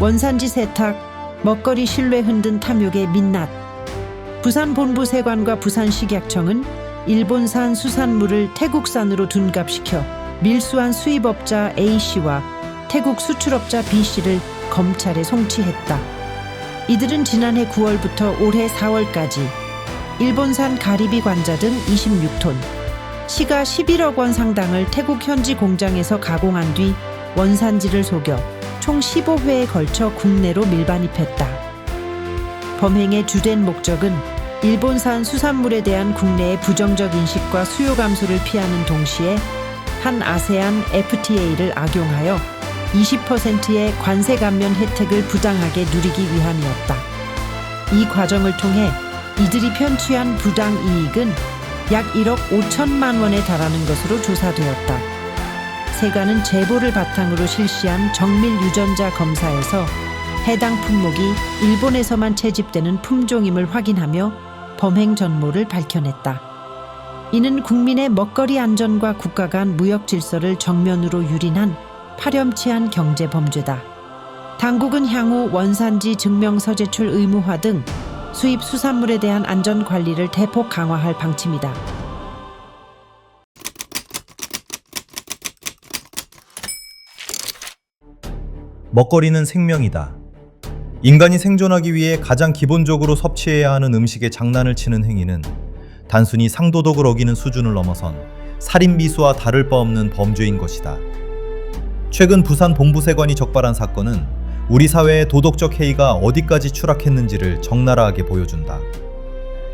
원산지 세탁, 먹거리 신뢰 흔든 탐욕의 민낯. 부산 본부 세관과 부산식약청은 일본산 수산물을 태국산으로 둔갑시켜 밀수한 수입업자 A씨와 태국 수출업자 B씨를 검찰에 송치했다. 이들은 지난해 9월부터 올해 4월까지 일본산 가리비 관자 등 26톤, 시가 11억 원 상당을 태국 현지 공장에서 가공한 뒤 원산지를 속여 총 15회에 걸쳐 국내로 밀반입했다. 범행의 주된 목적은 일본산 수산물에 대한 국내의 부정적 인식과 수요 감소를 피하는 동시에 한 아세안 FTA를 악용하여 20%의 관세 감면 혜택을 부당하게 누리기 위함이었다. 이 과정을 통해 이들이 편취한 부당 이익은 약 1억 5천만 원에 달하는 것으로 조사되었다. 세관은 제보를 바탕으로 실시한 정밀 유전자 검사에서 해당 품목이 일본에서만 채집되는 품종임을 확인하며 범행 전모를 밝혀냈다. 이는 국민의 먹거리 안전과 국가 간 무역 질서를 정면으로 유린한 파렴치한 경제 범죄다. 당국은 향후 원산지 증명서 제출 의무화 등 수입 수산물에 대한 안전 관리를 대폭 강화할 방침이다. 먹거리는 생명이다. 인간이 생존하기 위해 가장 기본적으로 섭취해야 하는 음식에 장난을 치는 행위는 단순히 상도덕을 어기는 수준을 넘어선 살인미수와 다를 바 없는 범죄인 것이다. 최근 부산 본부세관이 적발한 사건은 우리 사회의 도덕적 해이가 어디까지 추락했는지를 적나라하게 보여준다.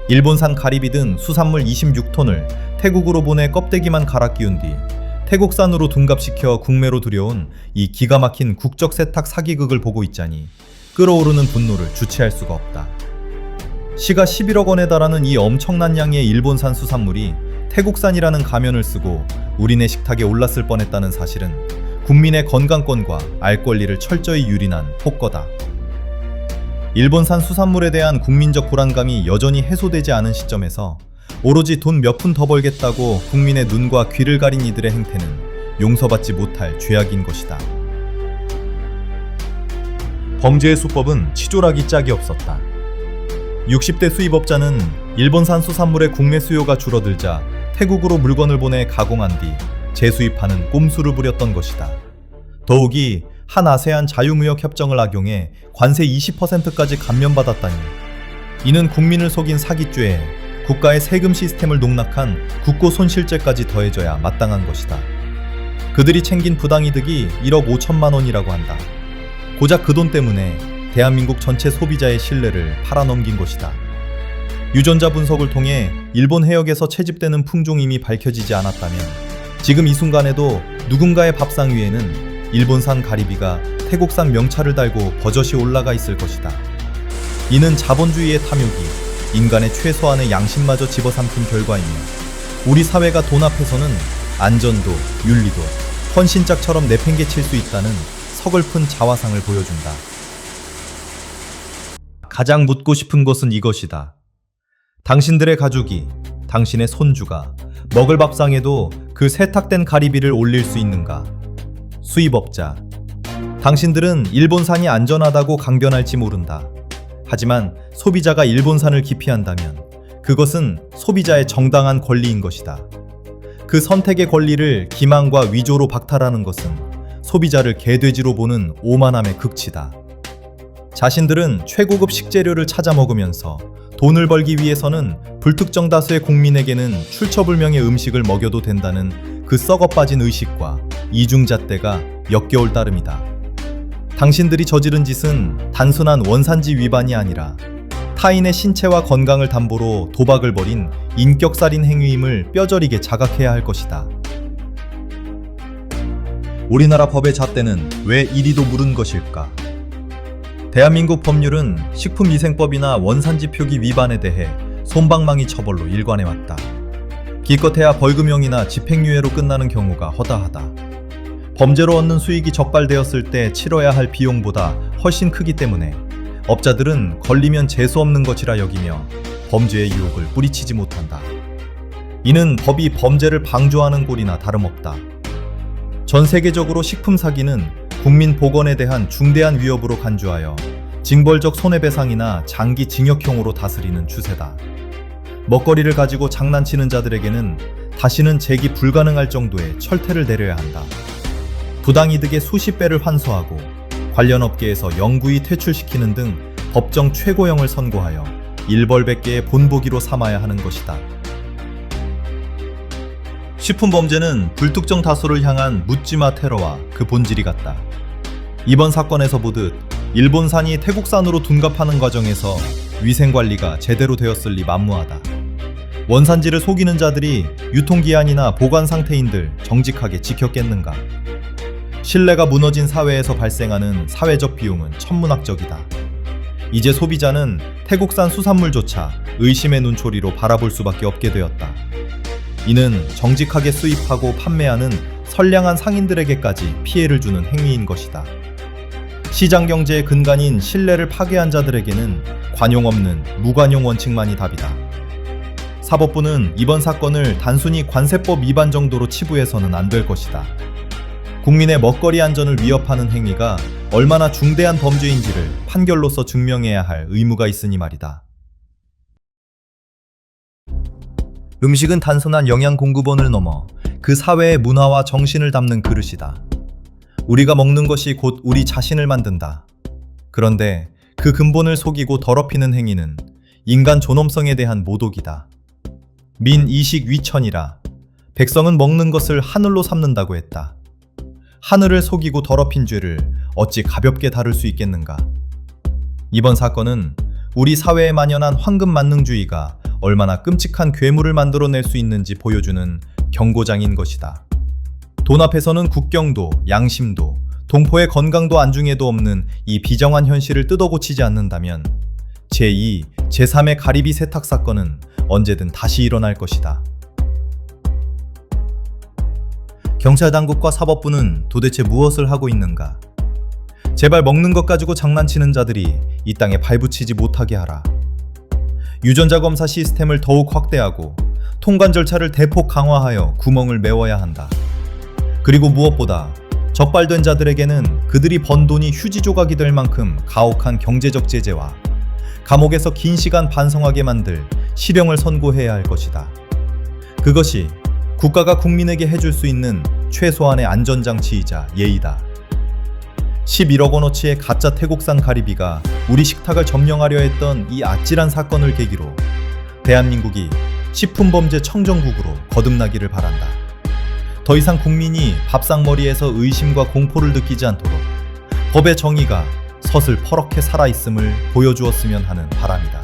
일본산 가리비 등 수산물 26톤을 태국으로 보내 껍데기만 갈아 끼운 뒤 태국산으로 둔갑시켜 국내로 들여온 이 기가 막힌 국적 세탁 사기극을 보고 있자니 끓어오르는 분노를 주체할 수가 없다. 시가 11억 원에 달하는 이 엄청난 양의 일본산 수산물이 태국산이라는 가면을 쓰고 우리네 식탁에 올랐을 뻔했다는 사실은 국민의 건강권과 알 권리를 철저히 유린한 폭거다. 일본산 수산물에 대한 국민적 불안감이 여전히 해소되지 않은 시점에서 오로지 돈 몇 푼 더 벌겠다고 국민의 눈과 귀를 가린 이들의 행태는 용서받지 못할 죄악인 것이다. 범죄의 수법은 치졸하기 짝이 없었다. 60대 수입업자는 일본산 수산물의 국내 수요가 줄어들자 태국으로 물건을 보내 가공한 뒤 재수입하는 꼼수를 부렸던 것이다. 더욱이 한 아세안 자유무역 협정을 악용해 관세 20%까지 감면받았다니 이는 국민을 속인 사기죄에 국가의 세금 시스템을 농락한 국고손실죄까지 더해져야 마땅한 것이다. 그들이 챙긴 부당이득이 1억 5천만 원이라고 한다. 고작 그 돈 때문에 대한민국 전체 소비자의 신뢰를 팔아넘긴 것이다. 유전자 분석을 통해 일본 해역에서 채집되는 품종임이 밝혀지지 않았다면 지금 이 순간에도 누군가의 밥상 위에는 일본산 가리비가 태국산 명찰을 달고 버젓이 올라가 있을 것이다. 이는 자본주의의 탐욕이 인간의 최소한의 양심마저 집어삼킨 결과이며 우리 사회가 돈 앞에서는 안전도 윤리도 헌신짝처럼 내팽개칠 수 있다는 서글픈 자화상을 보여준다. 가장 묻고 싶은 것은 이것이다. 당신들의 가족이, 당신의 손주가 먹을 밥상에도 그 세탁된 가리비를 올릴 수 있는가? 수입업자, 당신들은 일본산이 안전하다고 강변할지 모른다. 하지만 소비자가 일본산을 기피한다면 그것은 소비자의 정당한 권리인 것이다. 그 선택의 권리를 기만과 위조로 박탈하는 것은 소비자를 개돼지로 보는 오만함의 극치다. 자신들은 최고급 식재료를 찾아 먹으면서 돈을 벌기 위해서는 불특정 다수의 국민에게는 출처불명의 음식을 먹여도 된다는 그 썩어빠진 의식과 이중잣대가 역겨울 따름이다. 당신들이 저지른 짓은 단순한 원산지 위반이 아니라 타인의 신체와 건강을 담보로 도박을 벌인 인격살인 행위임을 뼈저리게 자각해야 할 것이다. 우리나라 법의 잣대는 왜 이리도 무른 것일까? 대한민국 법률은 식품위생법이나 원산지 표기 위반에 대해 솜방망이 처벌로 일관해왔다. 기껏해야 벌금형이나 집행유예로 끝나는 경우가 허다하다. 범죄로 얻는 수익이 적발되었을 때 치러야 할 비용보다 훨씬 크기 때문에 업자들은 걸리면 재수없는 것이라 여기며 범죄의 유혹을 뿌리치지 못한다. 이는 법이 범죄를 방조하는 꼴이나 다름없다. 전 세계적으로 식품 사기는 국민 보건에 대한 중대한 위협으로 간주하여 징벌적 손해배상이나 장기 징역형으로 다스리는 추세다. 먹거리를 가지고 장난치는 자들에게는 다시는 재기 불가능할 정도의 철퇴를 내려야 한다. 부당이득의 수십 배를 환수하고 관련 업계에서 영구히 퇴출시키는 등 법정 최고형을 선고하여 일벌백계의 본보기로 삼아야 하는 것이다. 식품범죄는 불특정 다수를 향한 묻지마 테러와 그 본질이 같다. 이번 사건에서 보듯 일본산이 태국산으로 둔갑하는 과정에서 위생관리가 제대로 되었을 리 만무하다. 원산지를 속이는 자들이 유통기한이나 보관 상태인들 정직하게 지켰겠는가? 신뢰가 무너진 사회에서 발생하는 사회적 비용은 천문학적이다. 이제 소비자는 태국산 수산물조차 의심의 눈초리로 바라볼 수밖에 없게 되었다. 이는 정직하게 수입하고 판매하는 선량한 상인들에게까지 피해를 주는 행위인 것이다. 시장 경제의 근간인 신뢰를 파괴한 자들에게는 관용 없는 무관용 원칙만이 답이다. 사법부는 이번 사건을 단순히 관세법 위반 정도로 치부해서는 안 될 것이다. 국민의 먹거리 안전을 위협하는 행위가 얼마나 중대한 범죄인지를 판결로서 증명해야 할 의무가 있으니 말이다. 음식은 단순한 영양 공급원을 넘어 그 사회의 문화와 정신을 담는 그릇이다. 우리가 먹는 것이 곧 우리 자신을 만든다. 그런데 그 근본을 속이고 더럽히는 행위는 인간 존엄성에 대한 모독이다. 민이식 위천이라 백성은 먹는 것을 하늘로 삼는다고 했다. 하늘을 속이고 더럽힌 죄를 어찌 가볍게 다룰 수 있겠는가? 이번 사건은 우리 사회에 만연한 황금만능주의가 얼마나 끔찍한 괴물을 만들어낼 수 있는지 보여주는 경고장인 것이다. 돈 앞에서는 국경도 양심도 동포의 건강도 안중에도 없는 이 비정한 현실을 뜯어고치지 않는다면 제2, 제3의 가리비 세탁 사건은 언제든 다시 일어날 것이다. 경찰 당국과 사법부는 도대체 무엇을 하고 있는가? 제발 먹는 것 가지고 장난치는 자들이 이 땅에 발붙이지 못하게 하라. 유전자 검사 시스템을 더욱 확대하고 통관 절차를 대폭 강화하여 구멍을 메워야 한다. 그리고 무엇보다 적발된 자들에게는 그들이 번 돈이 휴지 조각이 될 만큼 가혹한 경제적 제재와 감옥에서 긴 시간 반성하게 만들 실형을 선고해야 할 것이다. 그것이 국가가 국민에게 해줄 수 있는 최소한의 안전장치이자 예의다. 11억 원어치의 가짜 태국산 가리비가 우리 식탁을 점령하려 했던 이 아찔한 사건을 계기로 대한민국이 식품범죄 청정국으로 거듭나기를 바란다. 더 이상 국민이 밥상머리에서 의심과 공포를 느끼지 않도록 법의 정의가 서슬 퍼렇게 살아있음을 보여주었으면 하는 바람이다.